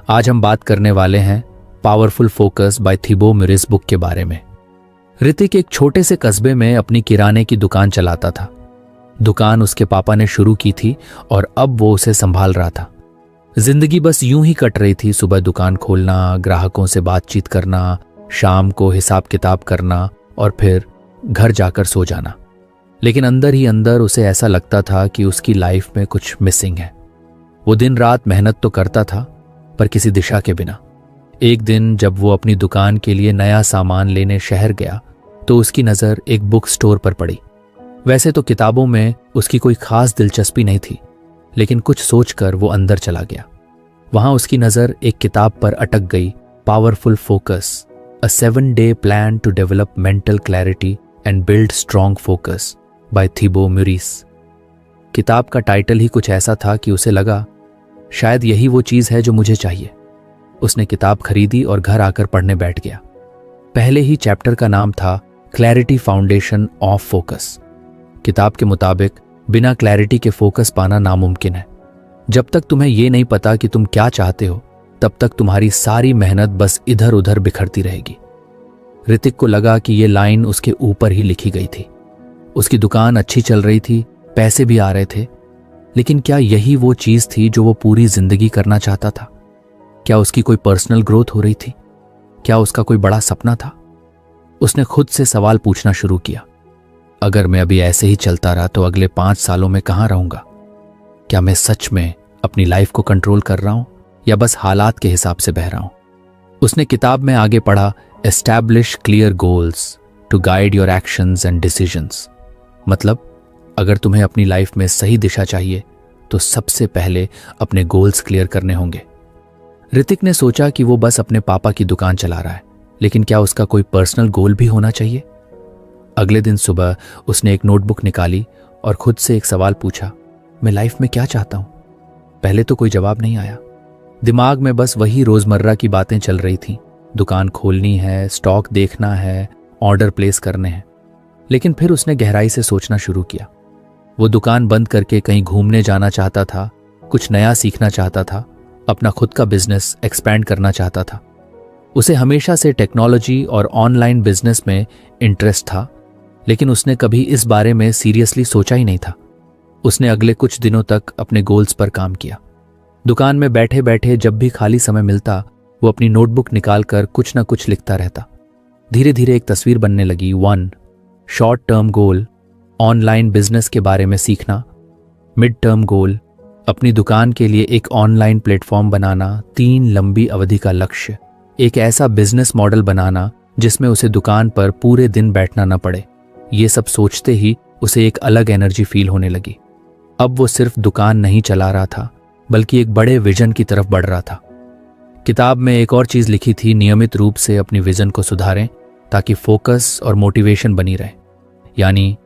आज हम बात करने वाले हैं powerful focus by Thibaut Maurice book के बारे में। ऋतिक एक छोटे से कस्बे में अपनी किराने की दुकान चलाता था। दुकान उसके पापा ने शुरू की थी और अब वो उसे संभाल रहा था। जिंदगी बस यूं ही कट रही थी। सुबह दुकान खोलना, ग्राहकों से बातचीत करना, शाम को हिसाब किताब करना और फिर घर जाकर सो जाना। लेकिन अंदर ही अंदर उसे ऐसा लगता था कि उसकी लाइफ में कुछ मिसिंग है। वो दिन रात मेहनत तो करता था पर किसी दिशा के बिना। एक दिन जब वो अपनी दुकान के लिए नया सामान लेने शहर गया तो उसकी नज़र एक बुक स्टोर पर पड़ी। वैसे तो किताबों में उसकी कोई खास दिलचस्पी नहीं थी, लेकिन कुछ सोचकर वो अंदर चला गया। वहां उसकी नज़र एक किताब पर अटक गई, powerful focus, a 7-day plan to develop mental clarity and build strong focus by Thibaut Meurisse. किताब का टाइटल ही कुछ ऐसा था कि उसे लगा शायद यही वो चीज़ है जो मुझे चाहिए। उसने किताब खरीदी और घर आकर पढ़ने बैठ गया। पहले ही चैप्टर का नाम था क्लैरिटी फाउंडेशन ऑफ फोकस। किताब के मुताबिक बिना क्लैरिटी के फोकस पाना नामुमकिन है। जब तक तुम्हें यह नहीं पता कि तुम क्या चाहते हो, तब तक तुम्हारी सारी मेहनत बस इधर उधर बिखरती रहेगी। ऋतिक को लगा कि यह लाइन उसके ऊपर ही लिखी गई थी। उसकी दुकान अच्छी चल रही थी, पैसे भी आ रहे थे, लेकिन क्या यही वो चीज थी जो वो पूरी जिंदगी करना चाहता था? क्या उसकी कोई पर्सनल ग्रोथ हो रही थी? क्या उसका कोई बड़ा सपना था? उसने खुद से सवाल पूछना शुरू किया, अगर मैं अभी ऐसे ही चलता रहा तो अगले 5 सालों में कहां रहूंगा? क्या मैं सच में अपनी लाइफ को कंट्रोल कर रहा हूं या बस हालात के हिसाब से बह रहा हूं? उसने किताब में आगे पढ़ा, establish clear goals to guide your actions and decisions. मतलब अगर तुम्हें अपनी लाइफ में सही दिशा चाहिए तो सबसे पहले अपने गोल्स क्लियर करने होंगे। ऋतिक ने सोचा कि वो बस अपने पापा की दुकान चला रहा है, लेकिन क्या उसका कोई पर्सनल गोल भी होना चाहिए? अगले दिन सुबह उसने एक नोटबुक निकाली और खुद से एक सवाल पूछा, मैं लाइफ में क्या चाहता हूं? पहले तो कोई जवाब नहीं आया। दिमाग में बस वही रोजमर्रा की बातें चल रही थीं। दुकान खोलनी है, स्टॉक देखना है, ऑर्डर प्लेस करने हैं। लेकिन फिर उसने गहराई से सोचना शुरू किया। वो दुकान बंद करके कहीं घूमने जाना चाहता था, कुछ नया सीखना चाहता था, अपना खुद का बिजनेस एक्सपैंड करना चाहता था। उसे हमेशा से टेक्नोलॉजी और ऑनलाइन बिजनेस में इंटरेस्ट था, लेकिन उसने कभी इस बारे में सीरियसली सोचा ही नहीं था। उसने अगले कुछ दिनों तक अपने गोल्स पर काम किया। दुकान में बैठे बैठे जब भी खाली समय मिलता, वो अपनी नोटबुक निकालकर कुछ ना कुछ लिखता रहता। धीरे धीरे एक तस्वीर बनने लगी। 1 short term goal, online business के बारे में सीखना। मिड टर्म गोल, अपनी दुकान के लिए एक ऑनलाइन प्लेटफॉर्म बनाना। 3 लंबी अवधि का लक्ष्य, एक ऐसा बिजनेस मॉडल बनाना जिसमें उसे दुकान पर पूरे दिन बैठना न पड़े। ये सब सोचते ही उसे एक अलग एनर्जी फील होने लगी। अब वो सिर्फ दुकान नहीं चला रहा था, बल्कि एक बड़े विजन की तरफ बढ़ रहा था। किताब में एक और चीज लिखी थी, नियमित रूप से अपनी विजन को सुधारें ताकि फोकस और मोटिवेशन बनी रहे। यानी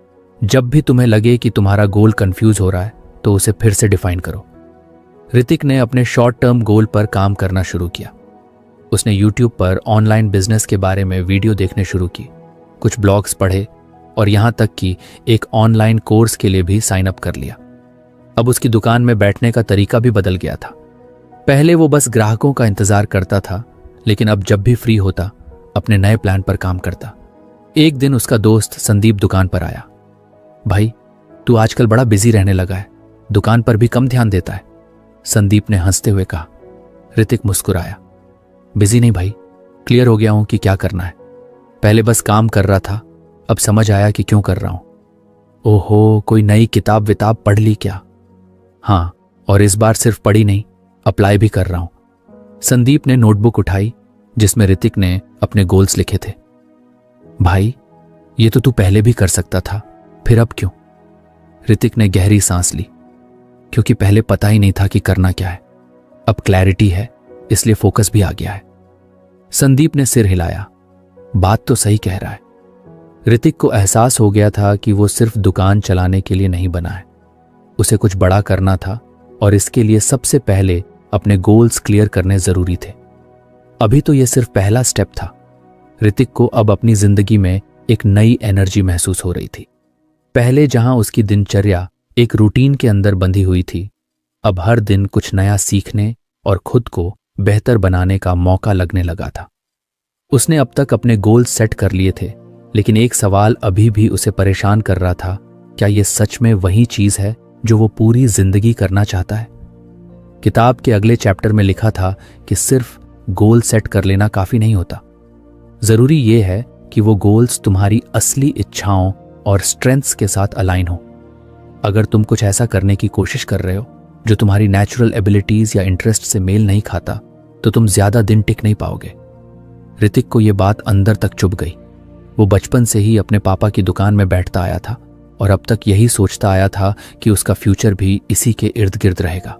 जब भी तुम्हें लगे कि तुम्हारा गोल कंफ्यूज हो रहा है तो उसे फिर से डिफाइन करो। ऋतिक ने अपने शॉर्ट टर्म गोल पर काम करना शुरू किया। उसने यूट्यूब पर ऑनलाइन बिजनेस के बारे में वीडियो देखने शुरू की, कुछ ब्लॉग्स पढ़े और यहां तक कि एक ऑनलाइन कोर्स के लिए भी साइन अप कर लिया। अब उसकी दुकान में बैठने का तरीका भी बदल गया था। पहले वो बस ग्राहकों का इंतजार करता था, लेकिन अब जब भी फ्री होता अपने नए प्लान पर काम करता। एक दिन उसका दोस्त संदीप दुकान पर आया। भाई, तू आजकल बड़ा बिजी रहने लगा है, दुकान पर भी कम ध्यान देता है, संदीप ने हंसते हुए कहा। ऋतिक मुस्कुराया। बिजी नहीं भाई, क्लियर हो गया हूं कि क्या करना है। पहले बस काम कर रहा था, अब समझ आया कि क्यों कर रहा हूं। ओहो, कोई नई किताब विताब पढ़ ली क्या? हाँ, और इस बार सिर्फ पढ़ी नहीं, अप्लाई भी कर रहा हूं। संदीप ने नोटबुक उठाई जिसमें ऋतिक ने अपने गोल्स लिखे थे। भाई, ये तो तू पहले भी कर सकता था, फिर अब क्यों? ऋतिक ने गहरी सांस ली। क्योंकि पहले पता ही नहीं था कि करना क्या है। अब क्लैरिटी है, इसलिए फोकस भी आ गया है। संदीप ने सिर हिलाया। बात तो सही कह रहा है। ऋतिक को एहसास हो गया था कि वो सिर्फ दुकान चलाने के लिए नहीं बना है, उसे कुछ बड़ा करना था और इसके लिए सबसे पहले अपने गोल्स क्लियर करने जरूरी थे। अभी तो यह सिर्फ पहला स्टेप था। ऋतिक को अब अपनी जिंदगी में एक नई एनर्जी महसूस हो रही थी। पहले जहां उसकी दिनचर्या एक रूटीन के अंदर बंधी हुई थी, अब हर दिन कुछ नया सीखने और खुद को बेहतर बनाने का मौका लगने लगा था। उसने अब तक अपने गोल सेट कर लिए थे, लेकिन एक सवाल अभी भी उसे परेशान कर रहा था, क्या यह सच में वही चीज है जो वो पूरी जिंदगी करना चाहता है? किताब के अगले चैप्टर में लिखा था कि सिर्फ गोल सेट कर लेना काफी नहीं होता। जरूरी यह है कि वो गोल्स तुम्हारी असली इच्छाओं और स्ट्रेंथ्स के साथ अलाइन हो। अगर तुम कुछ ऐसा करने की कोशिश कर रहे हो जो तुम्हारी नेचुरल एबिलिटीज या इंटरेस्ट से मेल नहीं खाता, तो तुम ज्यादा दिन टिक नहीं पाओगे। ऋतिक को यह बात अंदर तक चुभ गई। वो बचपन से ही अपने पापा की दुकान में बैठता आया था और अब तक यही सोचता आया था कि उसका फ्यूचर भी इसी के इर्द गिर्द रहेगा।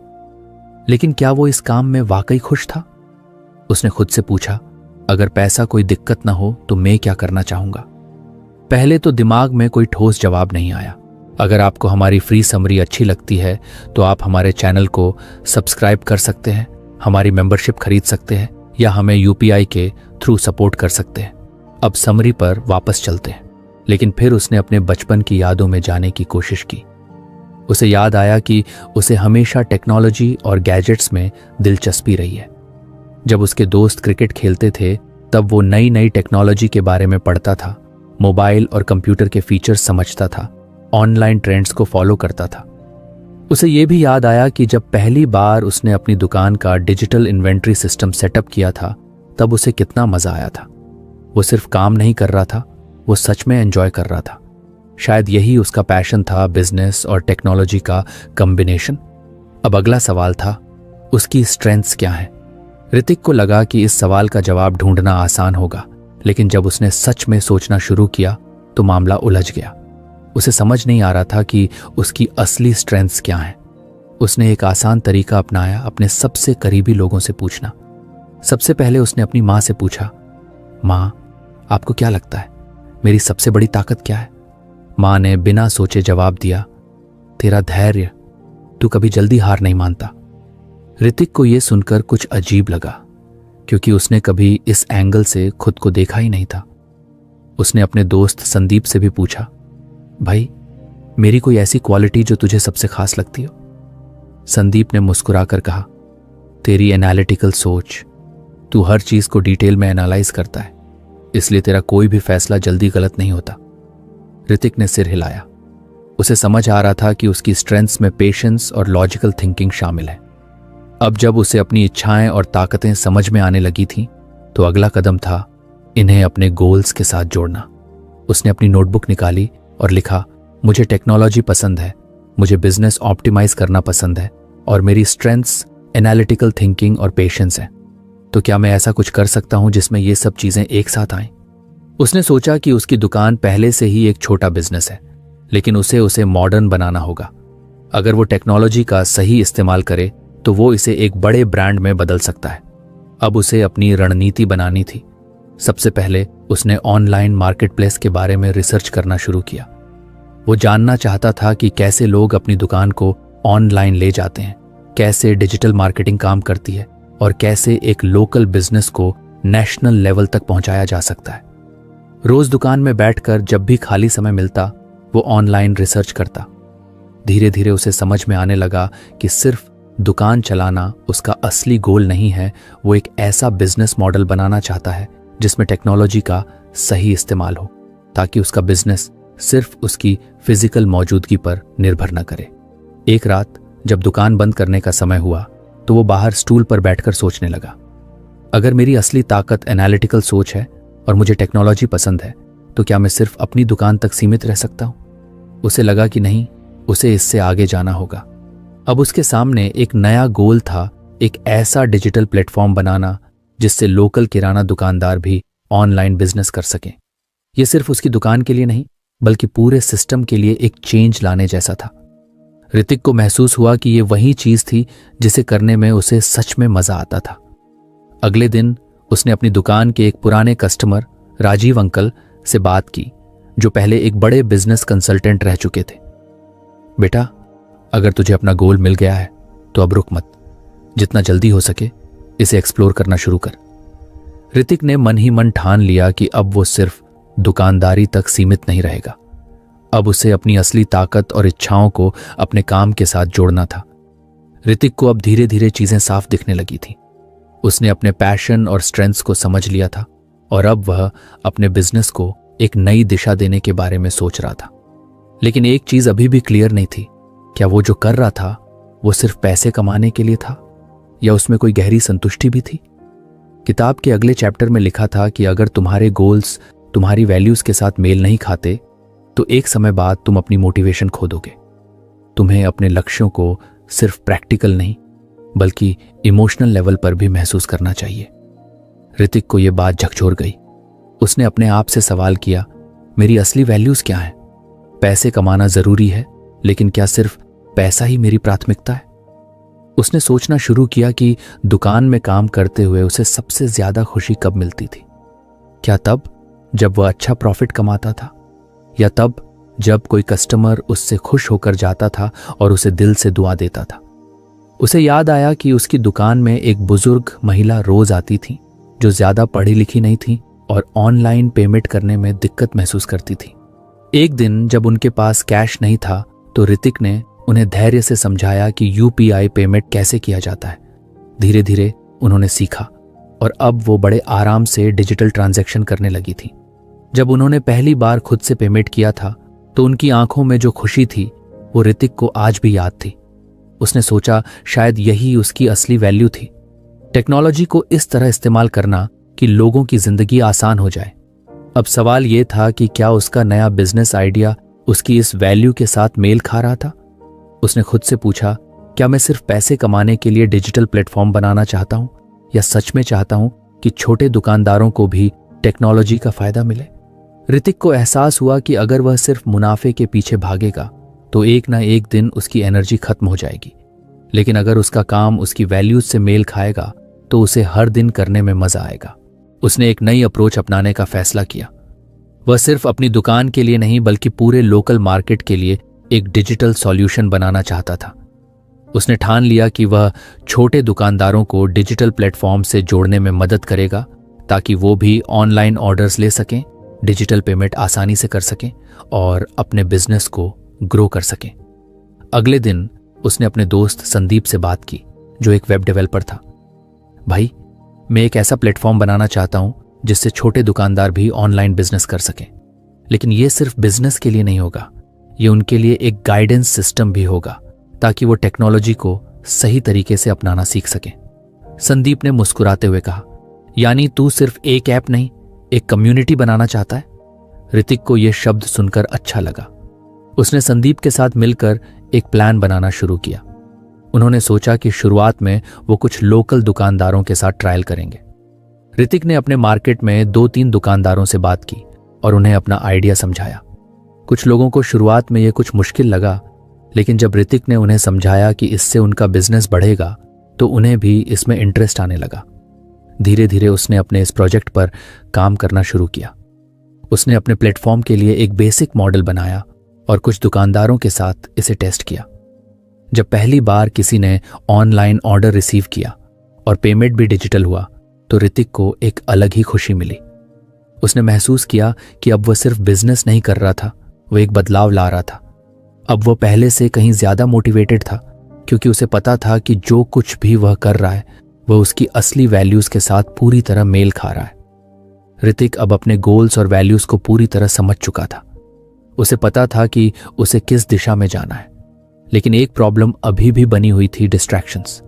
लेकिन क्या वो इस काम में वाकई खुश था? उसने खुद से पूछा, अगर पैसा कोई दिक्कत ना हो तो मैं क्या करना चाहूंगा? पहले तो दिमाग में कोई ठोस जवाब नहीं आया। अगर आपको हमारी फ्री समरी अच्छी लगती है तो आप हमारे चैनल को सब्सक्राइब कर सकते हैं, हमारी मेंबरशिप खरीद सकते हैं या हमें यूपीआई के थ्रू सपोर्ट कर सकते हैं। अब समरी पर वापस चलते हैं। लेकिन फिर उसने अपने बचपन की यादों में जाने की कोशिश की। उसे याद आया कि उसे हमेशा टेक्नोलॉजी और गैजेट्स में दिलचस्पी रही है। जब उसके दोस्त क्रिकेट खेलते थे तब वो नई नई टेक्नोलॉजी के बारे में पढ़ता था, मोबाइल और कंप्यूटर के फीचर्स समझता था, ऑनलाइन ट्रेंड्स को फॉलो करता था। उसे यह भी याद आया कि जब पहली बार उसने अपनी दुकान का डिजिटल इन्वेंट्री सिस्टम सेटअप किया था तब उसे कितना मजा आया था। वो सिर्फ काम नहीं कर रहा था, वो सच में एंजॉय कर रहा था। शायद यही उसका पैशन था, बिजनेस और टेक्नोलॉजी का कॉम्बिनेशन। अब अगला सवाल था, उसकी स्ट्रेंथ्स क्या हैं? ऋतिक को लगा कि इस सवाल का जवाब ढूंढना आसान होगा, लेकिन जब उसने सच में सोचना शुरू किया तो मामला उलझ गया। उसे समझ नहीं आ रहा था कि उसकी असली स्ट्रेंथ्स क्या हैं। उसने एक आसान तरीका अपनाया, अपने सबसे करीबी लोगों से पूछना। सबसे पहले उसने अपनी माँ से पूछा, माँ, आपको क्या लगता है मेरी सबसे बड़ी ताकत क्या है? माँ ने बिना सोचे जवाब दिया, तेरा धैर्य, तू कभी जल्दी हार नहीं मानता। ऋतिक को यह सुनकर कुछ अजीब लगा, क्योंकि उसने कभी इस एंगल से खुद को देखा ही नहीं था। उसने अपने दोस्त संदीप से भी पूछा, भाई, मेरी कोई ऐसी क्वालिटी जो तुझे सबसे खास लगती हो? संदीप ने मुस्कुराकर कहा, तेरी एनालिटिकल सोच। तू हर चीज को डिटेल में एनालाइज करता है, इसलिए तेरा कोई भी फैसला जल्दी गलत नहीं होता। ऋतिक ने सिर हिलाया। उसे समझ आ रहा था कि उसकी स्ट्रेंथ्स में पेशेंस और लॉजिकल थिंकिंग शामिल है। अब जब उसे अपनी इच्छाएं और ताकतें समझ में आने लगी थीं, तो अगला कदम था इन्हें अपने गोल्स के साथ जोड़ना। उसने अपनी नोटबुक निकाली और लिखा, मुझे टेक्नोलॉजी पसंद है, मुझे बिजनेस ऑप्टिमाइज करना पसंद है और मेरी स्ट्रेंथ्स एनालिटिकल थिंकिंग और पेशेंस है। तो क्या मैं ऐसा कुछ कर सकता हूं जिसमें ये सब चीजें एक साथ आएं? उसने सोचा कि उसकी दुकान पहले से ही एक छोटा बिजनेस है, लेकिन उसे मॉडर्न बनाना होगा। अगर वो टेक्नोलॉजी का सही इस्तेमाल करे तो वो इसे एक बड़े ब्रांड में बदल सकता है। अब उसे अपनी रणनीति बनानी थी। सबसे पहले उसने ऑनलाइन मार्केटप्लेस के बारे में रिसर्च करना शुरू किया। वो जानना चाहता था कि कैसे लोग अपनी दुकान को ऑनलाइन ले जाते हैं, कैसे डिजिटल मार्केटिंग काम करती है और कैसे एक लोकल बिजनेस को नेशनल लेवल तक पहुंचाया जा सकता है। रोज दुकान में बैठकर जब भी खाली समय मिलता वो ऑनलाइन रिसर्च करता। धीरे धीरे उसे समझ में आने लगा कि सिर्फ दुकान चलाना उसका असली गोल नहीं है। वो एक ऐसा बिजनेस मॉडल बनाना चाहता है जिसमें टेक्नोलॉजी का सही इस्तेमाल हो, ताकि उसका बिजनेस सिर्फ उसकी फिजिकल मौजूदगी पर निर्भर न करे। एक रात जब दुकान बंद करने का समय हुआ तो वो बाहर स्टूल पर बैठकर सोचने लगा, अगर मेरी असली ताकत एनालिटिकल सोच है और मुझे टेक्नोलॉजी पसंद है तो क्या मैं सिर्फ अपनी दुकान तक सीमित रह सकता हूं? उसे लगा कि नहीं, उसे इससे आगे जाना होगा। अब उसके सामने एक नया गोल था, एक ऐसा डिजिटल प्लेटफॉर्म बनाना जिससे लोकल किराना दुकानदार भी ऑनलाइन बिजनेस कर सकें। यह सिर्फ उसकी दुकान के लिए नहीं बल्कि पूरे सिस्टम के लिए एक चेंज लाने जैसा था। ऋतिक को महसूस हुआ कि यह वही चीज थी जिसे करने में उसे सच में मजा आता था। अगले दिन उसने अपनी दुकान के एक पुराने कस्टमर राजीव अंकल से बात की, जो पहले एक बड़े बिजनेस कंसल्टेंट रह चुके थे। बेटा, अगर तुझे अपना गोल मिल गया है तो अब रुक मत, जितना जल्दी हो सके इसे एक्सप्लोर करना शुरू कर। ऋतिक ने मन ही मन ठान लिया कि अब वो सिर्फ दुकानदारी तक सीमित नहीं रहेगा। अब उसे अपनी असली ताकत और इच्छाओं को अपने काम के साथ जोड़ना था। ऋतिक को अब धीरे धीरे चीजें साफ दिखने लगी थी। उसने अपने पैशन और स्ट्रेंथ्स को समझ लिया था और अब वह अपने बिजनेस को एक नई दिशा देने के बारे में सोच रहा था। लेकिन एक चीज अभी भी क्लियर नहीं थी, क्या वो जो कर रहा था वो सिर्फ पैसे कमाने के लिए था या उसमें कोई गहरी संतुष्टि भी थी। किताब के अगले चैप्टर में लिखा था कि अगर तुम्हारे गोल्स तुम्हारी वैल्यूज के साथ मेल नहीं खाते तो एक समय बाद तुम अपनी मोटिवेशन खो दोगे। तुम्हें अपने लक्ष्यों को सिर्फ प्रैक्टिकल नहीं बल्कि इमोशनल लेवल पर भी महसूस करना चाहिए। ऋतिक को यह बात झकझोर गई। उसने अपने आप से सवाल किया, मेरी असली वैल्यूज क्या हैं? पैसे कमाना जरूरी है, लेकिन क्या सिर्फ पैसा ही मेरी प्राथमिकता है? उसने सोचना शुरू किया कि दुकान में काम करते हुए उसे सबसे ज्यादा खुशी कब मिलती थी। क्या तब जब वह अच्छा प्रॉफिट कमाता था, या तब जब कोई कस्टमर उससे खुश होकर जाता था और उसे दिल से दुआ देता था? उसे याद आया कि उसकी दुकान में एक बुजुर्ग महिला रोज आती थी जो ज्यादा पढ़ी लिखी नहीं थी और ऑनलाइन पेमेंट करने में दिक्कत महसूस करती थी। एक दिन जब उनके पास कैश नहीं था तो ऋतिक ने उन्हें धैर्य से समझाया कि यूपीआई पेमेंट कैसे किया जाता है। धीरे धीरे उन्होंने सीखा और अब वो बड़े आराम से डिजिटल ट्रांजैक्शन करने लगी थी। जब उन्होंने पहली बार खुद से पेमेंट किया था तो उनकी आंखों में जो खुशी थी वो ऋतिक को आज भी याद थी। उसने सोचा शायद यही उसकी असली वैल्यू थी, टेक्नोलॉजी को इस तरह इस्तेमाल करना कि लोगों की जिंदगी आसान हो जाए। अब सवाल यह था कि क्या उसका नया बिजनेस आइडिया उसकी इस वैल्यू के साथ मेल खा रहा था। उसने खुद से पूछा, क्या मैं सिर्फ पैसे कमाने के लिए डिजिटल प्लेटफॉर्म बनाना चाहता हूं या सच में चाहता हूं कि छोटे दुकानदारों को भी टेक्नोलॉजी का फायदा मिले। ऋतिक को एहसास हुआ कि अगर वह सिर्फ मुनाफे के पीछे भागेगा तो एक ना एक दिन उसकी एनर्जी खत्म हो जाएगी, लेकिन अगर उसका काम उसकी वैल्यूज से मेल खाएगा तो उसे हर दिन करने में मजा आएगा। उसने एक नई अप्रोच अपनाने का फैसला किया। वह सिर्फ अपनी दुकान के लिए नहीं बल्कि पूरे लोकल मार्केट के लिए एक डिजिटल सॉल्यूशन बनाना चाहता था। उसने ठान लिया कि वह छोटे दुकानदारों को डिजिटल प्लेटफॉर्म से जोड़ने में मदद करेगा ताकि वो भी ऑनलाइन ऑर्डर्स ले सकें, डिजिटल पेमेंट आसानी से कर सकें और अपने बिजनेस को ग्रो कर सकें। अगले दिन उसने अपने दोस्त संदीप से बात की जो एक वेब डेवलपर था। भाई, मैं एक ऐसा प्लेटफॉर्म बनाना चाहता हूं जिससे छोटे दुकानदार भी ऑनलाइन बिजनेस कर सकें, लेकिन यह सिर्फ बिजनेस के लिए नहीं होगा, ये उनके लिए एक गाइडेंस सिस्टम भी होगा ताकि वो टेक्नोलॉजी को सही तरीके से अपनाना सीख सकें। संदीप ने मुस्कुराते हुए कहा, यानी तू सिर्फ एक ऐप नहीं, एक कम्युनिटी बनाना चाहता है? ऋतिक को यह शब्द सुनकर अच्छा लगा। उसने संदीप के साथ मिलकर एक प्लान बनाना शुरू किया। उन्होंने सोचा कि शुरुआत में वो कुछ लोकल दुकानदारों के साथ ट्रायल करेंगे। ऋतिक ने अपने मार्केट में 2-3 दुकानदारों से बात की और उन्हें अपना आइडिया समझाया। कुछ लोगों को शुरुआत में यह कुछ मुश्किल लगा, लेकिन जब ऋतिक ने उन्हें समझाया कि इससे उनका बिजनेस बढ़ेगा तो उन्हें भी इसमें इंटरेस्ट आने लगा। धीरे धीरे उसने अपने इस प्रोजेक्ट पर काम करना शुरू किया। उसने अपने प्लेटफॉर्म के लिए एक बेसिक मॉडल बनाया और कुछ दुकानदारों के साथ इसे टेस्ट किया। जब पहली बार किसी ने ऑनलाइन ऑर्डर रिसीव किया और पेमेंट भी डिजिटल हुआ तो ऋतिक को एक अलग ही खुशी मिली। उसने महसूस किया कि अब वह सिर्फ बिजनेस नहीं कर रहा था, वह एक बदलाव ला रहा था। अब वह पहले से कहीं ज्यादा मोटिवेटेड था क्योंकि उसे पता था कि जो कुछ भी वह कर रहा है वह उसकी असली वैल्यूज के साथ पूरी तरह मेल खा रहा है। ऋतिक अब अपने गोल्स और वैल्यूज को पूरी तरह समझ चुका था। उसे पता था कि उसे किस दिशा में जाना है, लेकिन एक प्रॉब्लम अभी भी बनी हुई थी, डिस्ट्रैक्शंस।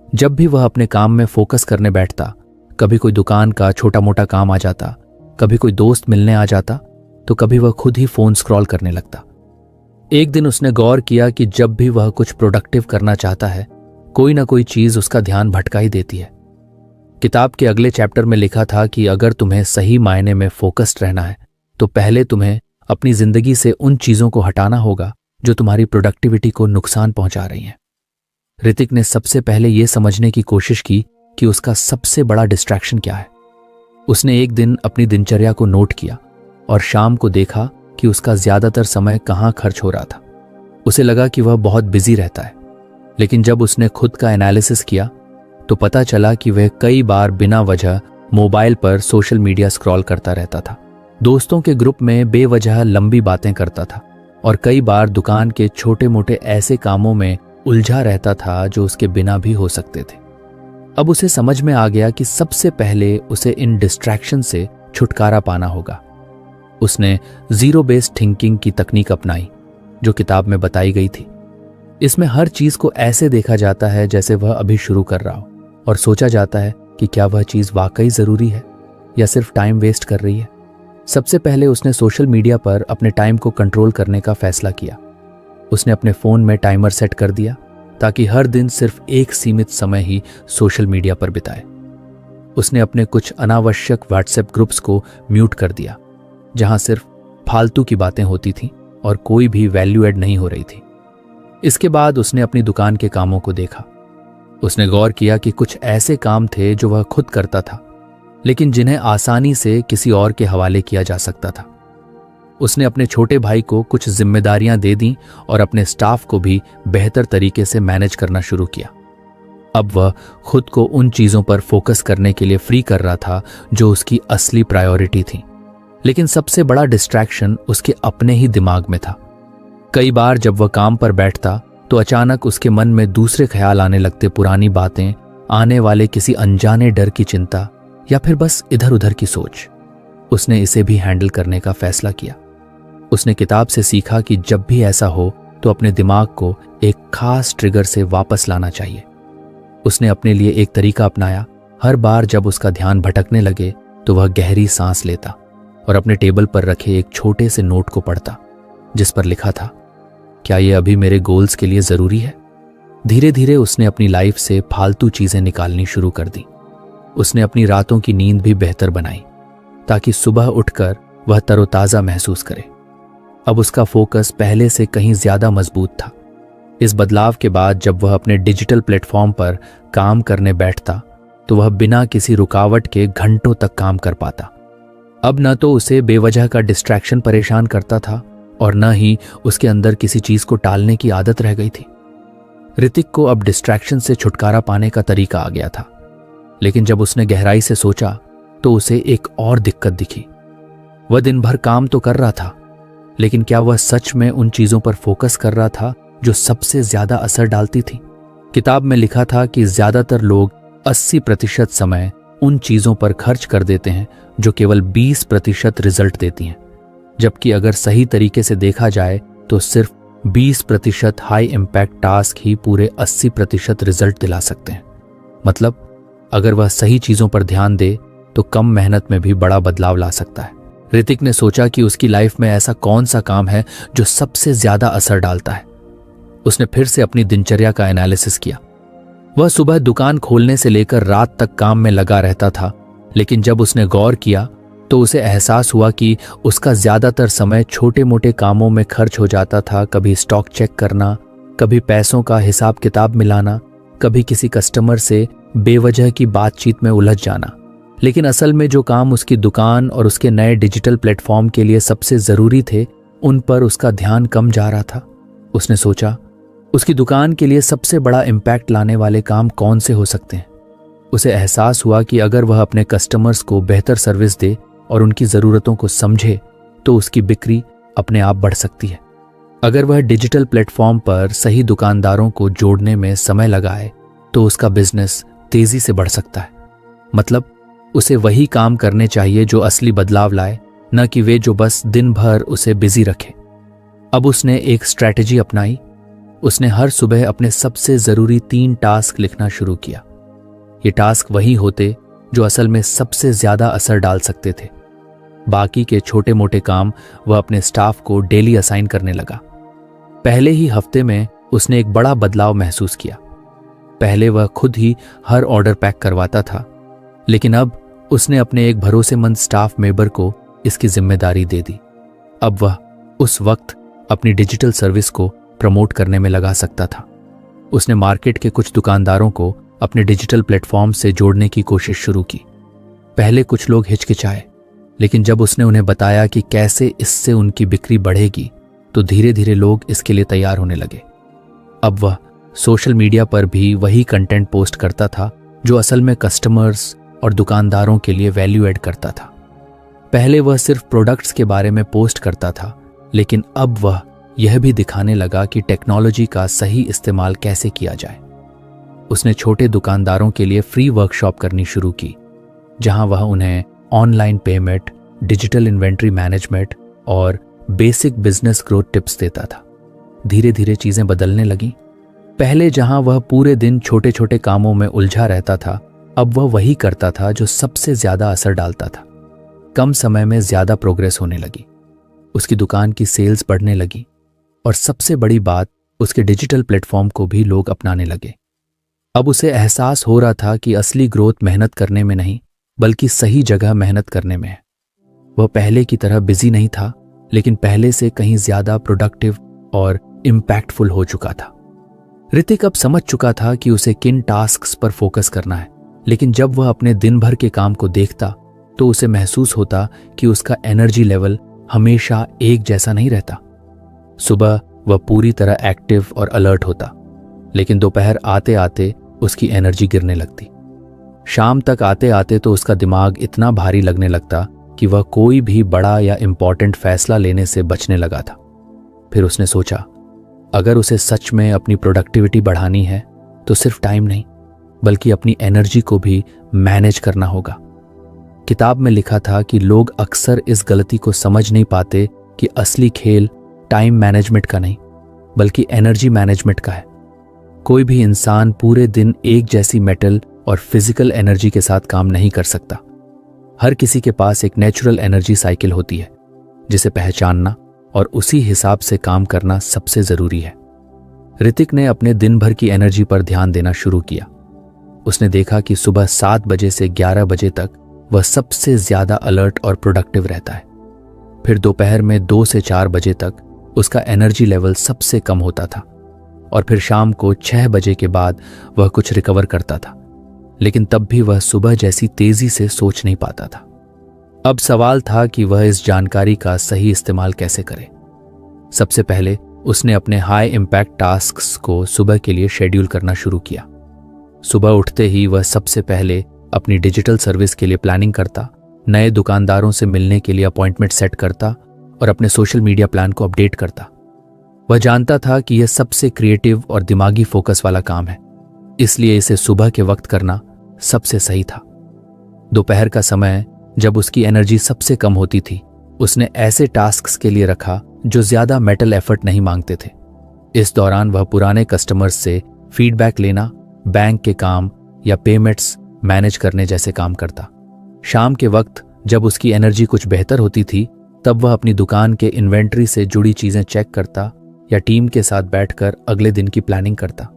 जब भी वह अपने काम में फोकस करने बैठता, कभी कोई दुकान का छोटा मोटा काम आ जाता, कभी कोई दोस्त मिलने आ जाता, तो कभी वह खुद ही फोन स्क्रॉल करने लगता। एक दिन उसने गौर किया कि जब भी वह कुछ प्रोडक्टिव करना चाहता है, कोई ना कोई चीज उसका ध्यान भटका ही देती है। किताब के अगले चैप्टर में लिखा था कि अगर तुम्हें सही मायने में फोकस्ड रहना है तो पहले तुम्हें अपनी जिंदगी से उन चीजों को हटाना होगा जो तुम्हारी प्रोडक्टिविटी को नुकसान पहुंचा रही हैं। ऋतिक ने सबसे पहले यह समझने की कोशिश की कि उसका सबसे बड़ा डिस्ट्रैक्शन क्या है। उसने एक दिन अपनी दिनचर्या को नोट किया और शाम को देखा कि उसका ज्यादातर समय कहाँ खर्च हो रहा था। उसे लगा कि वह बहुत बिजी रहता है, लेकिन जब उसने खुद का एनालिसिस किया तो पता चला कि वह कई बार बिना वजह मोबाइल पर सोशल मीडिया स्क्रॉल करता रहता था, दोस्तों के ग्रुप में बेवजह लंबी बातें करता था और कई बार दुकान के छोटे मोटे ऐसे कामों में उलझा रहता था जो उसके बिना भी हो सकते थे। अब उसे समझ में आ गया कि सबसे पहले उसे इन डिस्ट्रैक्शन से छुटकारा पाना होगा। उसने जीरो बेस्ड थिंकिंग की तकनीक अपनाई जो किताब में बताई गई थी। इसमें हर चीज को ऐसे देखा जाता है जैसे वह अभी शुरू कर रहा हो और सोचा जाता है कि क्या वह चीज वाकई जरूरी है या सिर्फ टाइम वेस्ट कर रही है। सबसे पहले उसने सोशल मीडिया पर अपने टाइम को कंट्रोल करने का फैसला किया। उसने अपने फोन में टाइमर सेट कर दिया ताकि हर दिन सिर्फ एक सीमित समय ही सोशल मीडिया पर बिताए। उसने अपने कुछ अनावश्यक व्हाट्सएप ग्रुप्स को म्यूट कर दिया जहां सिर्फ फालतू की बातें होती थीं और कोई भी वैल्यू एड नहीं हो रही थी। इसके बाद उसने अपनी दुकान के कामों को देखा। उसने गौर किया कि कुछ ऐसे काम थे जो वह खुद करता था लेकिन जिन्हें आसानी से किसी और के हवाले किया जा सकता था। उसने अपने छोटे भाई को कुछ जिम्मेदारियां दे दी और अपने स्टाफ को भी बेहतर तरीके से मैनेज करना शुरू किया। अब वह खुद को उन चीजों पर फोकस करने के लिए फ्री कर रहा था जो उसकी असली प्रायोरिटी थी। लेकिन सबसे बड़ा डिस्ट्रैक्शन उसके अपने ही दिमाग में था। कई बार जब वह काम पर बैठता तो अचानक उसके मन में दूसरे ख्याल आने लगते, पुरानी बातें, आने वाले किसी अनजाने डर की चिंता या फिर बस इधर उधर की सोच। उसने इसे भी हैंडल करने का फैसला किया। उसने किताब से सीखा कि जब भी ऐसा हो तो अपने दिमाग को एक खास ट्रिगर से वापस लाना चाहिए। उसने अपने लिए एक तरीका अपनाया। हर बार जब उसका ध्यान भटकने लगे तो वह गहरी सांस लेता और अपने टेबल पर रखे एक छोटे से नोट को पढ़ता जिस पर लिखा था, क्या यह अभी मेरे गोल्स के लिए जरूरी है? धीरे धीरे उसने अपनी लाइफ से फालतू चीजें निकालनी शुरू कर दी। उसने अपनी रातों की नींद भी बेहतर बनाई ताकि सुबह उठकर वह तरोताजा महसूस करे। अब उसका फोकस पहले से कहीं ज्यादा मजबूत था। इस बदलाव के बाद जब वह अपने डिजिटल प्लेटफॉर्म पर काम करने बैठता तो वह बिना किसी रुकावट के घंटों तक काम कर पाता। अब न तो उसे बेवजह का डिस्ट्रैक्शन परेशान करता था और न ही उसके अंदर किसी चीज को टालने की आदत रह गई थी। ऋतिक को अब डिस्ट्रैक्शन से छुटकारा पाने का तरीका आ गया था। लेकिन जब उसने गहराई से सोचा तो उसे एक और दिक्कत दिखी। वह दिन भर काम तो कर रहा था लेकिन क्या वह सच में उन चीजों पर फोकस कर रहा था जो सबसे ज्यादा असर डालती थी? किताब में लिखा था कि ज्यादातर लोग 80% समय उन चीजों पर खर्च कर देते हैं जो केवल 20% रिजल्ट देती हैं, जबकि अगर सही तरीके से देखा जाए तो सिर्फ 20% हाई इम्पैक्ट टास्क ही पूरे 80% रिजल्ट दिला सकते हैं। मतलब अगर वह सही चीजों पर ध्यान दे तो कम मेहनत में भी बड़ा बदलाव ला सकता है। ऋतिक ने सोचा कि उसकी लाइफ में ऐसा कौन सा काम है जो सबसे ज्यादा असर डालता है। उसने फिर से अपनी दिनचर्या का एनालिसिस किया। वह सुबह दुकान खोलने से लेकर रात तक काम में लगा रहता था, लेकिन जब उसने गौर किया तो उसे एहसास हुआ कि उसका ज्यादातर समय छोटे मोटे कामों में खर्च हो जाता था। कभी स्टॉक चेक करना, कभी पैसों का हिसाब किताब मिलाना, कभी किसी कस्टमर से बेवजह की बातचीत में उलझ जाना। लेकिन असल में जो काम उसकी दुकान और उसके नए डिजिटल प्लेटफॉर्म के लिए सबसे जरूरी थे उन पर उसका ध्यान कम जा रहा था। उसने सोचा उसकी दुकान के लिए सबसे बड़ा इम्पैक्ट लाने वाले काम कौन से हो सकते हैं। उसे एहसास हुआ कि अगर वह अपने कस्टमर्स को बेहतर सर्विस दे और उनकी ज़रूरतों को समझे तो उसकी बिक्री अपने आप बढ़ सकती है। अगर वह डिजिटल प्लेटफॉर्म पर सही दुकानदारों को जोड़ने में समय लगाए तो उसका बिजनेस तेजी से बढ़ सकता है। मतलब उसे वही काम करने चाहिए जो असली बदलाव लाए, न कि वे जो बस दिन भर उसे बिजी रखे। अब उसने एक स्ट्रैटेजी अपनाई। उसने हर सुबह अपने सबसे जरूरी 3 टास्क लिखना शुरू किया। ये टास्क वही होते जो असल में सबसे ज्यादा असर डाल सकते थे। बाकी के छोटे मोटे काम वह अपने स्टाफ को डेली असाइन करने लगा। पहले ही हफ्ते में उसने एक बड़ा बदलाव महसूस किया। पहले वह खुद ही हर ऑर्डर पैक करवाता था, लेकिन अब उसने अपने एक भरोसेमंद स्टाफ मेंबर को इसकी जिम्मेदारी दे दी। अब वह उस वक्त अपनी डिजिटल सर्विस को प्रमोट करने में लगा सकता था। उसने मार्केट के कुछ दुकानदारों को अपने डिजिटल प्लेटफॉर्म से जोड़ने की कोशिश शुरू की। पहले कुछ लोग हिचकिचाए, लेकिन जब उसने उन्हें बताया कि कैसे इससे उनकी बिक्री बढ़ेगी तो धीरे धीरे लोग इसके लिए तैयार होने लगे। अब वह सोशल मीडिया पर भी वही कंटेंट पोस्ट करता था जो असल में कस्टमर्स और दुकानदारों के लिए वैल्यू ऐड करता था। पहले वह सिर्फ प्रोडक्ट्स के बारे में पोस्ट करता था, लेकिन अब वह यह भी दिखाने लगा कि टेक्नोलॉजी का सही इस्तेमाल कैसे किया जाए। उसने छोटे दुकानदारों के लिए फ्री वर्कशॉप करनी शुरू की, जहां वह उन्हें online payment, digital inventory management और बेसिक बिजनेस ग्रोथ टिप्स देता था। धीरे धीरे चीजें बदलने लगीं। पहले जहां वह पूरे दिन छोटे छोटे कामों में उलझा रहता था, अब वह वही करता था जो सबसे ज्यादा असर डालता था। कम समय में ज्यादा प्रोग्रेस होने लगी, उसकी दुकान की सेल्स बढ़ने लगी और सबसे बड़ी बात, उसके डिजिटल प्लेटफॉर्म को भी लोग अपनाने लगे। अब उसे एहसास हो रहा था कि असली ग्रोथ मेहनत करने में नहीं, बल्कि सही जगह मेहनत करने में है। वह पहले की तरह बिजी नहीं था, लेकिन पहले से कहीं ज्यादा प्रोडक्टिव और इम्पैक्टफुल हो चुका था। ऋतिक अब समझ चुका था कि उसे किन टास्क्स पर फोकस करना है, लेकिन जब वह अपने दिन भर के काम को देखता तो उसे महसूस होता कि उसका एनर्जी लेवल हमेशा एक जैसा नहीं रहता। सुबह वह पूरी तरह एक्टिव और अलर्ट होता, लेकिन दोपहर आते आते उसकी एनर्जी गिरने लगती। शाम तक आते आते तो उसका दिमाग इतना भारी लगने लगता कि वह कोई भी बड़ा या इम्पॉर्टेंट फैसला लेने से बचने लगा था। फिर उसने सोचा, अगर उसे सच में अपनी प्रोडक्टिविटी बढ़ानी है तो सिर्फ टाइम नहीं, बल्कि अपनी एनर्जी को भी मैनेज करना होगा। किताब में लिखा था कि लोग अक्सर इस गलती को समझ नहीं पाते कि असली खेल टाइम मैनेजमेंट का नहीं, बल्कि एनर्जी मैनेजमेंट का है। कोई भी इंसान पूरे दिन एक जैसी मेंटल और फिजिकल एनर्जी के साथ काम नहीं कर सकता। हर किसी के पास एक नेचुरल एनर्जी साइकिल होती है, जिसे पहचानना और उसी हिसाब से काम करना सबसे जरूरी है। ऋतिक ने अपने दिन भर की एनर्जी पर ध्यान देना शुरू किया। उसने देखा कि सुबह 7 बजे से 11 बजे तक वह सबसे ज्यादा अलर्ट और प्रोडक्टिव रहता है। फिर दोपहर में 2 से 4 बजे तक उसका एनर्जी लेवल सबसे कम होता था, और फिर शाम को 6 बजे के बाद वह कुछ रिकवर करता था, लेकिन तब भी वह सुबह जैसी तेजी से सोच नहीं पाता था। अब सवाल था कि वह इस जानकारी का सही इस्तेमाल कैसे करे। सबसे पहले उसने अपने हाई इम्पैक्ट टास्क्स को सुबह के लिए शेड्यूल करना शुरू किया। सुबह उठते ही वह सबसे पहले अपनी डिजिटल सर्विस के लिए प्लानिंग करता, नए दुकानदारों से मिलने के लिए अपॉइंटमेंट सेट करता और अपने सोशल मीडिया प्लान को अपडेट करता। वह जानता था कि यह सबसे क्रिएटिव और दिमागी फोकस वाला काम है, इसलिए इसे सुबह के वक्त करना सबसे सही था। दोपहर का समय, जब उसकी एनर्जी सबसे कम होती थी, उसने ऐसे टास्क्स के लिए रखा जो ज्यादा मेंटल एफर्ट नहीं मांगते थे। इस दौरान वह पुराने कस्टमर्स से फीडबैक लेना, बैंक के काम या पेमेंट्स मैनेज करने जैसे काम करता। शाम के वक्त जब उसकी एनर्जी कुछ बेहतर होती थी, तब वह अपनी दुकान के इन्वेंट्री से जुड़ी चीजें चेक करता या टीम के साथ बैठकर अगले दिन की प्लानिंग करता।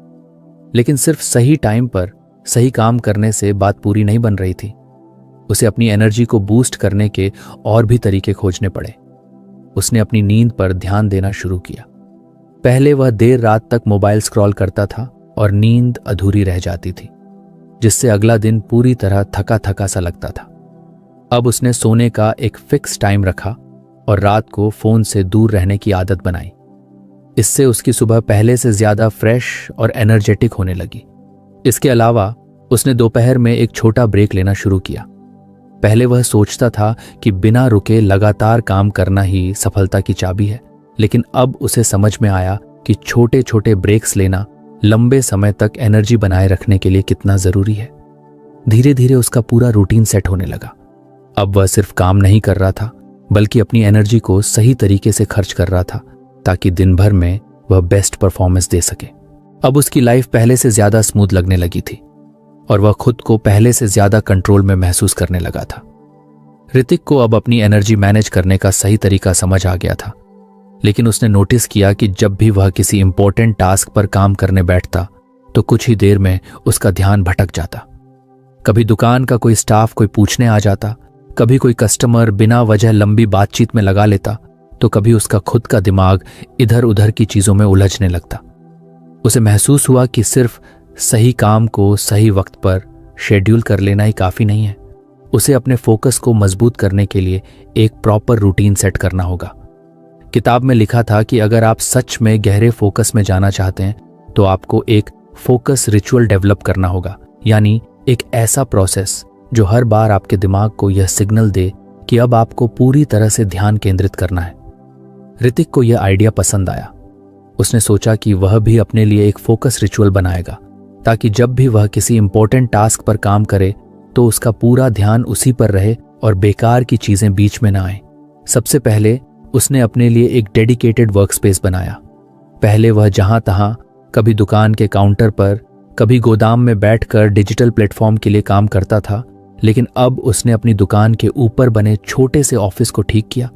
लेकिन सिर्फ सही टाइम पर सही काम करने से बात पूरी नहीं बन रही थी। उसे अपनी एनर्जी को बूस्ट करने के और भी तरीके खोजने पड़े। उसने अपनी नींद पर ध्यान देना शुरू किया। पहले वह देर रात तक मोबाइल स्क्रॉल करता था और नींद अधूरी रह जाती थी, जिससे अगला दिन पूरी तरह थका थका सा लगता था। अब उसने सोने का एक फिक्स टाइम रखा और रात को फोन से दूर रहने की आदत बनाई। इससे उसकी सुबह पहले से ज्यादा फ्रेश और एनर्जेटिक होने लगी। इसके अलावा उसने दोपहर में एक छोटा ब्रेक लेना शुरू किया। पहले वह सोचता था कि बिना रुके लगातार काम करना ही सफलता की चाबी है, लेकिन अब उसे समझ में आया कि छोटे छोटे ब्रेक्स लेना लंबे समय तक एनर्जी बनाए रखने के लिए कितना जरूरी है। धीरे धीरे उसका पूरा रूटीन सेट होने लगा। अब वह सिर्फ काम नहीं कर रहा था, बल्कि अपनी एनर्जी को सही तरीके से खर्च कर रहा था, ताकि दिन भर में वह बेस्ट परफॉर्मेंस दे सके। अब उसकी लाइफ पहले से ज्यादा स्मूथ लगने लगी थी और वह खुद को पहले से ज्यादा कंट्रोल में महसूस करने लगा था। ऋतिक को अब अपनी एनर्जी मैनेज करने का सही तरीका समझ आ गया था, लेकिन उसने नोटिस किया कि जब भी वह किसी इंपॉर्टेंट टास्क पर काम करने बैठता तो कुछ ही देर में उसका ध्यान भटक जाता। कभी दुकान का कोई स्टाफ कोई पूछने आ जाता, कभी कोई कस्टमर बिना वजह लंबी बातचीत में लगा लेता, तो कभी उसका खुद का दिमाग इधर उधर की चीजों में उलझने लगता। उसे महसूस हुआ कि सिर्फ सही काम को सही वक्त पर शेड्यूल कर लेना ही काफी नहीं है। उसे अपने फोकस को मजबूत करने के लिए एक प्रॉपर रूटीन सेट करना होगा। किताब में लिखा था कि अगर आप सच में गहरे फोकस में जाना चाहते हैं तो आपको एक फोकस रिचुअल डेवलप करना होगा, यानी एक ऐसा प्रोसेस जो हर बार आपके दिमाग को यह सिग्नल दे कि अब आपको पूरी तरह से ध्यान केंद्रित करना है। ऋतिक को यह आइडिया पसंद आया। उसने सोचा कि वह भी अपने लिए एक फोकस रिचुअल बनाएगा, ताकि जब भी वह किसी इंपॉर्टेंट टास्क पर काम करे तो उसका पूरा ध्यान उसी पर रहे और बेकार की चीजें बीच में ना आए। सबसे पहले उसने अपने लिए एक डेडिकेटेड वर्कस्पेस बनाया। पहले वह जहां तहां, कभी दुकान के काउंटर पर, कभी गोदाम में बैठकर डिजिटल प्लेटफॉर्म के लिए काम करता था, लेकिन अब उसने अपनी दुकान के ऊपर बने छोटे से ऑफिस को ठीक किया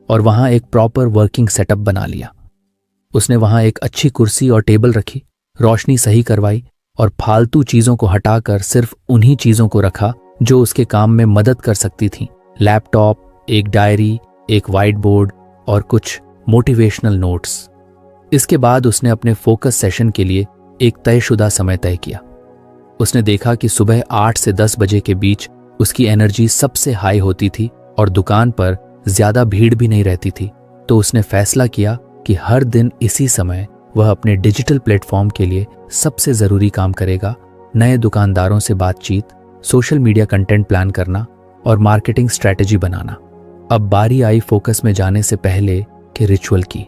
और वहां एक प्रॉपर वर्किंग सेटअप बना लिया। उसने वहां एक अच्छी कुर्सी और टेबल रखी, रोशनी सही करवाई और फालतू चीजों को हटाकर सिर्फ उन्हीं चीजों को रखा जो उसके काम में मदद कर सकती थीं। लैपटॉप, एक डायरी, एक व्हाइट बोर्ड और कुछ मोटिवेशनल नोट्स। इसके बाद उसने अपने फोकस सेशन के लिए एक तयशुदा समय तय किया। उसने देखा कि सुबह 8 से 10 बजे के बीच उसकी एनर्जी सबसे हाई होती थी और दुकान पर ज्यादा भीड़ भी नहीं रहती थी। तो उसने फैसला किया कि हर दिन इसी समय वह अपने डिजिटल प्लेटफॉर्म के लिए सबसे जरूरी काम करेगा, नए दुकानदारों से बातचीत, सोशल मीडिया कंटेंट प्लान करना और मार्केटिंग स्ट्रैटेजी बनाना। अब बारी आई फोकस में जाने से पहले के रिचुअल की।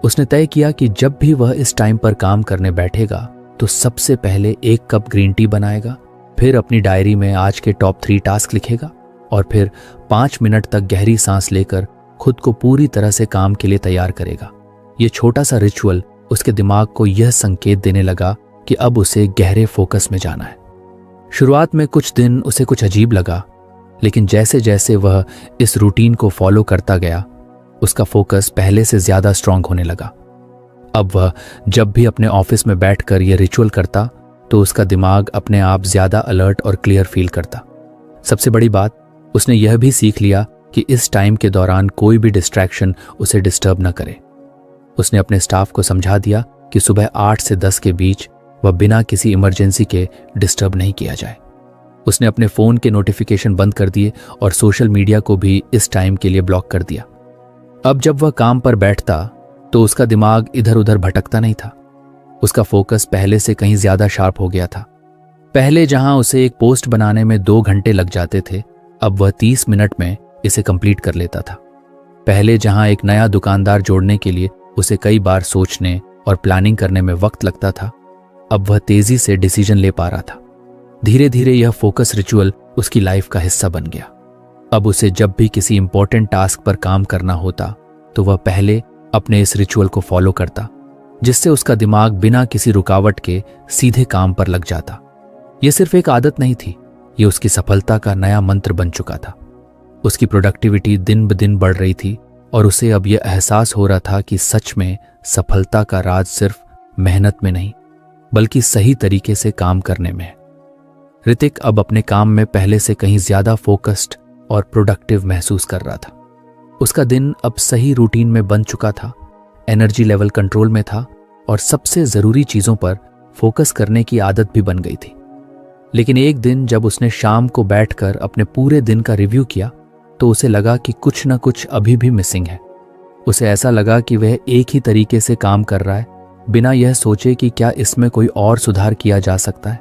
उसने तय किया कि जब भी वह इस टाइम पर काम करने बैठेगा तो सबसे पहले एक कप ग्रीन टी बनाएगा, फिर अपनी डायरी में आज के टॉप 3 टास्क लिखेगा और फिर 5 मिनट तक गहरी सांस लेकर खुद को पूरी तरह से काम के लिए तैयार करेगा। ये छोटा सा रिचुअल उसके दिमाग को यह संकेत देने लगा कि अब उसे गहरे फोकस में जाना है। शुरुआत में कुछ दिन उसे कुछ अजीब लगा, लेकिन जैसे जैसे वह इस रूटीन को फॉलो करता गया उसका फोकस पहले से ज्यादा स्ट्रांग होने लगा। अब वह जब भी अपने ऑफिस में बैठकर यह रिचुअल करता तो उसका दिमाग अपने आप ज्यादा अलर्ट और क्लियर फील करता। सबसे बड़ी बात, उसने यह भी सीख लिया कि इस टाइम के दौरान कोई भी डिस्ट्रैक्शन उसे डिस्टर्ब न करे। उसने अपने स्टाफ को समझा दिया कि सुबह 8 से 10 के बीच वह बिना किसी इमरजेंसी के डिस्टर्ब नहीं किया जाए। उसने अपने फोन के नोटिफिकेशन बंद कर दिए और सोशल मीडिया को भी इस टाइम के लिए ब्लॉक कर दिया। अब जब वह काम पर बैठता तो उसका दिमाग इधर उधर भटकता नहीं था। उसका फोकस पहले से कहीं ज्यादा शार्प हो गया था। पहले जहां उसे एक पोस्ट बनाने में 2 घंटे लग जाते थे, अब वह 30 मिनट में इसे कंप्लीट कर लेता था। पहले जहां एक नया दुकानदार जोड़ने के लिए उसे कई बार सोचने और प्लानिंग करने में वक्त लगता था, अब वह तेजी से डिसीजन ले पा रहा था। धीरे धीरे यह फोकस रिचुअल उसकी लाइफ का हिस्सा बन गया। अब उसे जब भी किसी इंपॉर्टेंट टास्क पर काम करना होता तो वह पहले अपने इस रिचुअल को फॉलो करता, जिससे उसका दिमाग बिना किसी रुकावट के सीधे काम पर लग जाता। यह सिर्फ एक आदत नहीं थी, यह उसकी सफलता का नया मंत्र बन चुका था। उसकी प्रोडक्टिविटी दिन ब दिन बढ़ रही थी और उसे अब यह एहसास हो रहा था कि सच में सफलता का राज सिर्फ मेहनत में नहीं बल्कि सही तरीके से काम करने में है। ऋतिक अब अपने काम में पहले से कहीं ज्यादा फोकस्ड और प्रोडक्टिव महसूस कर रहा था। उसका दिन अब सही रूटीन में बन चुका था, एनर्जी लेवल कंट्रोल में था और सबसे जरूरी चीजों पर फोकस करने की आदत भी बन गई थी। लेकिन एक दिन जब उसने शाम को बैठकर अपने पूरे दिन का रिव्यू किया तो उसे लगा कि कुछ ना कुछ अभी भी मिसिंग है। उसे ऐसा लगा कि वह एक ही तरीके से काम कर रहा है, बिना यह सोचे कि क्या इसमें कोई और सुधार किया जा सकता है।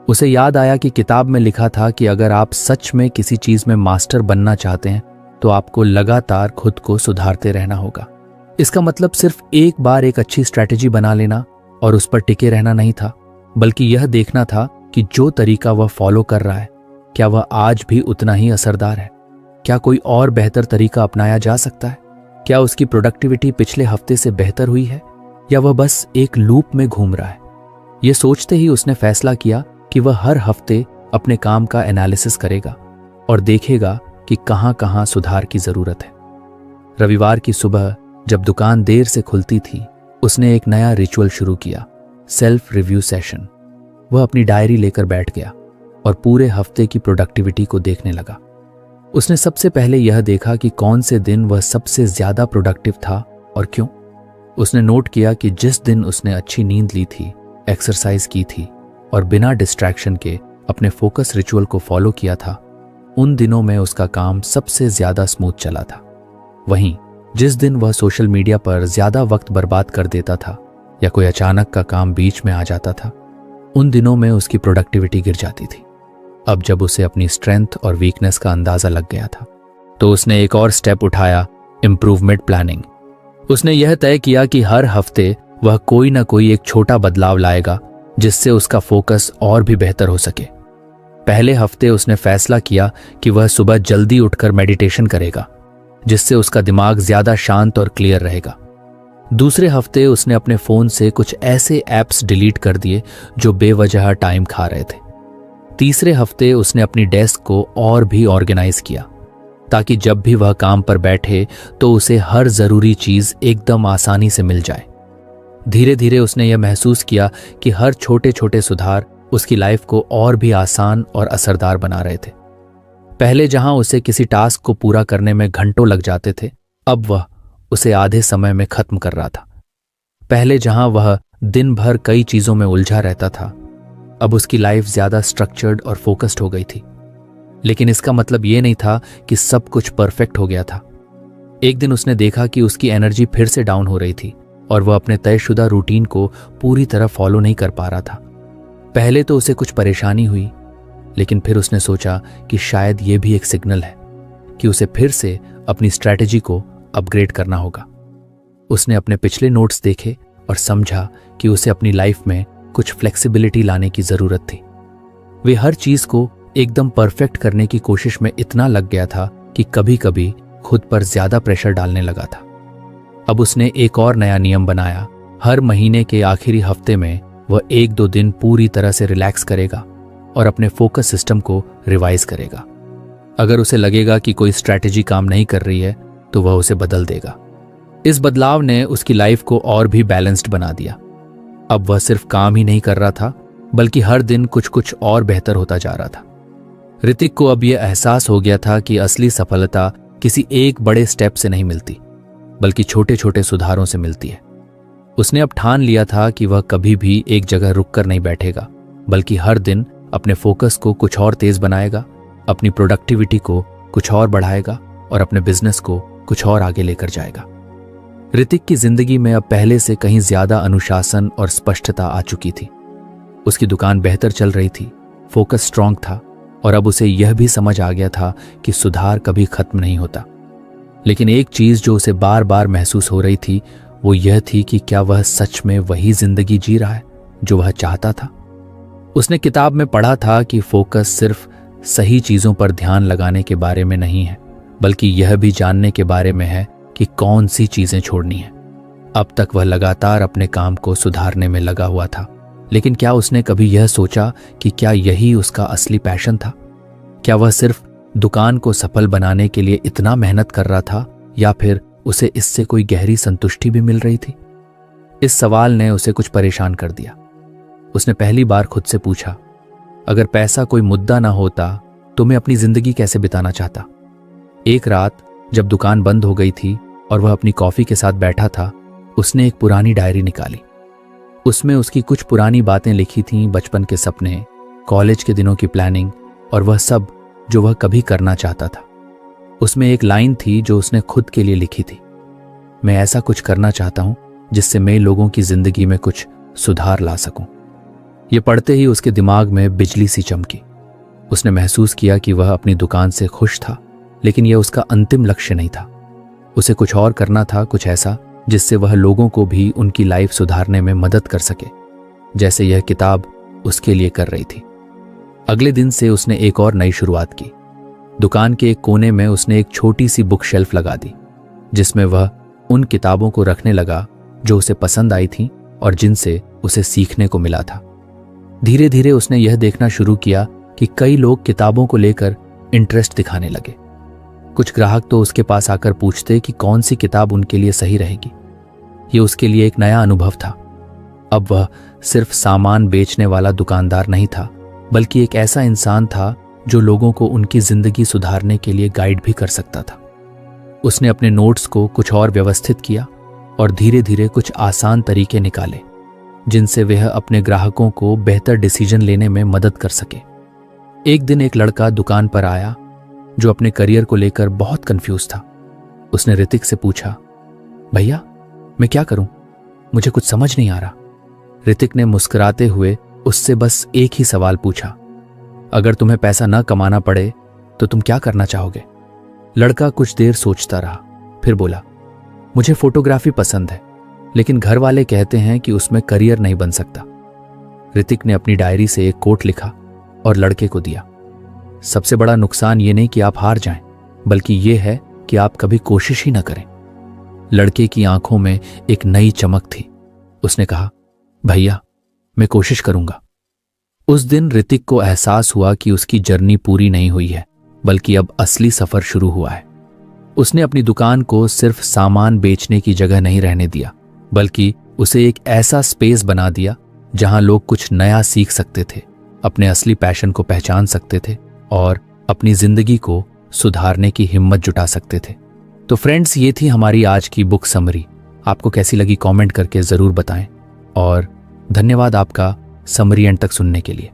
उसे याद आया कि किताब में लिखा था कि अगर आप सच में किसी चीज में मास्टर बनना चाहते हैं तो आपको लगातार खुद को सुधारते रहना होगा। इसका मतलब सिर्फ एक बार एक अच्छी स्ट्रैटेजी बना लेना और उस पर टिके रहना नहीं था, बल्कि यह देखना था कि जो तरीका वह फॉलो कर रहा है क्या वह आज भी उतना ही असरदार है। क्या कोई और बेहतर तरीका अपनाया जा सकता है? क्या उसकी प्रोडक्टिविटी पिछले हफ्ते से बेहतर हुई है या वह बस एक लूप में घूम रहा है? यह सोचते ही उसने फैसला किया कि वह हर हफ्ते अपने काम का एनालिसिस करेगा और देखेगा कि कहां-कहां सुधार की जरूरत है। रविवार की सुबह जब दुकान देर से खुलती थी, उसने एक नया रिचुअल शुरू किया, सेल्फ रिव्यू सेशन। वह अपनी डायरी लेकर बैठ गया और पूरे हफ्ते की प्रोडक्टिविटी को देखने लगा। उसने सबसे पहले यह देखा कि कौन से दिन वह सबसे ज्यादा प्रोडक्टिव था और क्यों। उसने नोट किया कि जिस दिन उसने अच्छी नींद ली थी, एक्सरसाइज की थी और बिना डिस्ट्रैक्शन के अपने फोकस रिचुअल को फॉलो किया था, उन दिनों में उसका काम सबसे ज्यादा स्मूथ चला था। वहीं जिस दिन वह सोशल मीडिया पर ज्यादा वक्त बर्बाद कर देता था या कोई अचानक का काम बीच में आ जाता था, उन दिनों में उसकी प्रोडक्टिविटी गिर जाती थी। अब जब उसे अपनी स्ट्रेंथ और वीकनेस का अंदाजा लग गया था तो उसने एक और स्टेप उठाया, इंप्रूवमेंट प्लानिंग। उसने यह तय किया कि हर हफ्ते वह कोई ना कोई एक छोटा बदलाव लाएगा जिससे उसका फोकस और भी बेहतर हो सके। पहले हफ्ते उसने फैसला किया कि वह सुबह जल्दी उठकर मेडिटेशन करेगा, जिससे उसका दिमाग ज्यादा शांत और क्लियर रहेगा। दूसरे हफ्ते उसने अपने फोन से कुछ ऐसे ऐप्स डिलीट कर दिए जो बेवजह टाइम खा रहे थे। तीसरे हफ्ते उसने अपनी डेस्क को और भी ऑर्गेनाइज किया, ताकि जब भी वह काम पर बैठे तो उसे हर जरूरी चीज एकदम आसानी से मिल जाए। धीरे धीरे उसने यह महसूस किया कि हर छोटे छोटे सुधार उसकी लाइफ को और भी आसान और असरदार बना रहे थे। पहले जहां उसे किसी टास्क को पूरा करने में घंटों लग जाते थे, अब वह उसे आधे समय में खत्म कर रहा था। पहले जहां वह दिन भर कई चीजों में उलझा रहता था, अब उसकी लाइफ ज्यादा स्ट्रक्चर्ड और फोकस्ड हो गई थी। लेकिन इसका मतलब यह नहीं था कि सब कुछ परफेक्ट हो गया था। एक दिन उसने देखा कि उसकी एनर्जी फिर से डाउन हो रही थी और वह अपने तयशुदा रूटीन को पूरी तरह फॉलो नहीं कर पा रहा था। पहले तो उसे कुछ परेशानी हुई, लेकिन फिर उसने सोचा कि शायद यह भी एक सिग्नल है कि उसे फिर से अपनी स्ट्रैटेजी को अपग्रेड करना होगा। उसने अपने पिछले नोट्स देखे और समझा कि उसे अपनी लाइफ में कुछ फ्लेक्सिबिलिटी लाने की जरूरत थी। वे हर चीज को एकदम परफेक्ट करने की कोशिश में इतना लग गया था कि कभी कभी खुद पर ज्यादा प्रेशर डालने लगा था। अब उसने एक और नया नियम बनाया। हर महीने के आखिरी हफ्ते में वह 1-2 दिन पूरी तरह से रिलैक्स करेगा और अपने फोकस सिस्टम को रिवाइज करेगा। अगर उसे लगेगा कि कोई स्ट्रैटेजी काम नहीं कर रही है तो वह उसे बदल देगा। इस बदलाव ने उसकी लाइफ को और भी बैलेंस्ड बना दिया। अब वह सिर्फ काम ही नहीं कर रहा था, बल्कि हर दिन कुछ कुछ और बेहतर होता जा रहा था। ऋतिक को अब यह एहसास हो गया था कि असली सफलता किसी एक बड़े स्टेप से नहीं मिलती, बल्कि छोटे छोटे सुधारों से मिलती है। उसने अब ठान लिया था कि वह कभी भी एक जगह रुककर नहीं बैठेगा, बल्कि हर दिन अपने फोकस को कुछ और तेज बनाएगा, अपनी प्रोडक्टिविटी को कुछ और बढ़ाएगा और अपने बिजनेस को कुछ और आगे लेकर जाएगा। ऋतिक की जिंदगी में अब पहले से कहीं ज्यादा अनुशासन और स्पष्टता आ चुकी थी। उसकी दुकान बेहतर चल रही थी, फोकस स्ट्रांग था और अब उसे यह भी समझ आ गया था कि सुधार कभी खत्म नहीं होता। लेकिन एक चीज जो उसे बार बार महसूस हो रही थी वो यह थी कि क्या वह सच में वही जिंदगी जी रहा है जो वह चाहता था। उसने किताब में पढ़ा था कि फोकस सिर्फ सही चीजों पर ध्यान लगाने के बारे में नहीं है, बल्कि यह भी जानने के बारे में है कि कौन सी चीजें छोड़नी है। अब तक वह लगातार अपने काम को सुधारने में लगा हुआ था, लेकिन क्या उसने कभी यह सोचा कि क्या यही उसका असली पैशन था? क्या वह सिर्फ दुकान को सफल बनाने के लिए इतना मेहनत कर रहा था, या फिर उसे इससे कोई गहरी संतुष्टि भी मिल रही थी? इस सवाल ने उसे कुछ परेशान कर दिया। उसने पहली बार खुद से पूछा, अगर पैसा कोई मुद्दा ना होता तो मैं अपनी जिंदगी कैसे बिताना चाहता? एक रात जब दुकान बंद हो गई थी और वह अपनी कॉफी के साथ बैठा था, उसने एक पुरानी डायरी निकाली। उसमें उसकी कुछ पुरानी बातें लिखी थीं, बचपन के सपने, कॉलेज के दिनों की प्लानिंग और वह सब जो वह कभी करना चाहता था। उसमें एक लाइन थी जो उसने खुद के लिए लिखी थी, मैं ऐसा कुछ करना चाहता हूं जिससे मैं लोगों की जिंदगी में कुछ सुधार ला सकूं। यह पढ़ते ही उसके दिमाग में बिजली सी चमकी। उसने महसूस किया कि वह अपनी दुकान से खुश था, लेकिन यह उसका अंतिम लक्ष्य नहीं था। उसे कुछ और करना था, कुछ ऐसा जिससे वह लोगों को भी उनकी लाइफ सुधारने में मदद कर सके, जैसे यह किताब उसके लिए कर रही थी। अगले दिन से उसने एक और नई शुरुआत की। दुकान के एक कोने में उसने एक छोटी सी बुक शेल्फ लगा दी, जिसमें वह उन किताबों को रखने लगा जो उसे पसंद आई थीं और जिनसे उसे सीखने को मिला था। धीरे धीरे उसने यह देखना शुरू किया कि कई लोग किताबों को लेकर इंटरेस्ट दिखाने लगे। कुछ ग्राहक तो उसके पास आकर पूछते कि कौन सी किताब उनके लिए सही रहेगी। ये उसके लिए एक नया अनुभव था। अब वह सिर्फ सामान बेचने वाला दुकानदार नहीं था, बल्कि एक ऐसा इंसान था जो लोगों को उनकी जिंदगी सुधारने के लिए गाइड भी कर सकता था। उसने अपने नोट्स को कुछ और व्यवस्थित किया और धीरे धीरे कुछ आसान तरीके निकाले जिनसे वह अपने ग्राहकों को बेहतर डिसीजन लेने में मदद कर सके। एक दिन एक लड़का दुकान पर आया जो अपने करियर को लेकर बहुत कंफ्यूज था। उसने ऋतिक से पूछा, भैया मैं क्या करूं, मुझे कुछ समझ नहीं आ रहा। ऋतिक ने मुस्कुराते हुए उससे बस एक ही सवाल पूछा, अगर तुम्हें पैसा न कमाना पड़े तो तुम क्या करना चाहोगे? लड़का कुछ देर सोचता रहा, फिर बोला, मुझे फोटोग्राफी पसंद है, लेकिन घर वाले कहते हैं कि उसमें करियर नहीं बन सकता। ऋतिक ने अपनी डायरी से एक कोट लिखा और लड़के को दिया। सबसे बड़ा नुकसान ये नहीं कि आप हार जाएं, बल्कि ये है कि आप कभी कोशिश ही ना करें। लड़के की आंखों में एक नई चमक थी। उसने कहा, भैया मैं कोशिश करूंगा। उस दिन ऋतिक को एहसास हुआ कि उसकी जर्नी पूरी नहीं हुई है, बल्कि अब असली सफर शुरू हुआ है। उसने अपनी दुकान को सिर्फ सामान बेचने की जगह नहीं रहने दिया, बल्कि उसे एक ऐसा स्पेस बना दिया जहां लोग कुछ नया सीख सकते थे, अपने असली पैशन को पहचान सकते थे और अपनी जिंदगी को सुधारने की हिम्मत जुटा सकते थे। तो फ्रेंड्स, ये थी हमारी आज की बुक समरी। आपको कैसी लगी कमेंट करके जरूर बताएं और धन्यवाद आपका समरी एंड तक सुनने के लिए।